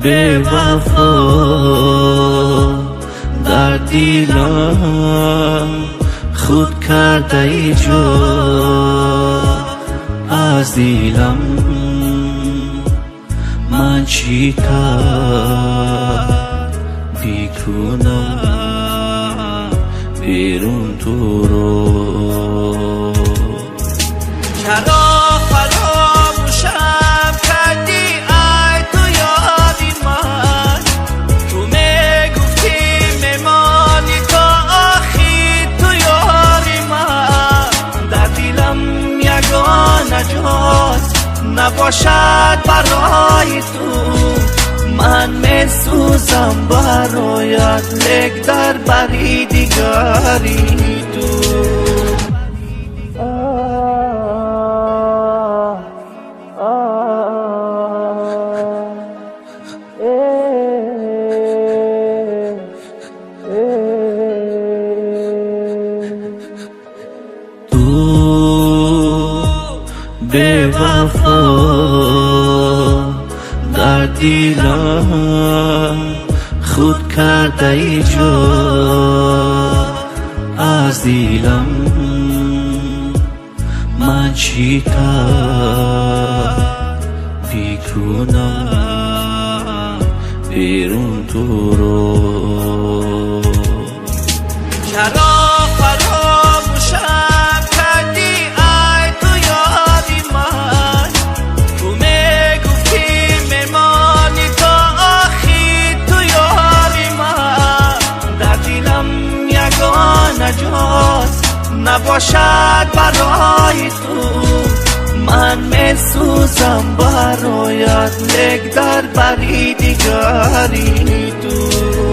به وفا در دیلم خود کرده ای جا از دیلم من چی بیکنم بیرون تو رو چرا فراموشم کردی ای تو یادی من تو میگفتی میمانی تا آخر تو یاری من در دلم یگانه جاست نباشد برای تو من میسوزم برایت لیک در بری دیگری تو به وفا در دیلم خود کرده ای جا از دیلم من چی بیکنم بیرون تو رو چرا فراموشم کردی ای تو یادی من تو میگفتی میمانی تا آخر تو یاری من در دلم یگانه جاست نباشد برای تو من میسوزم برایت لیک در بری دیگری تو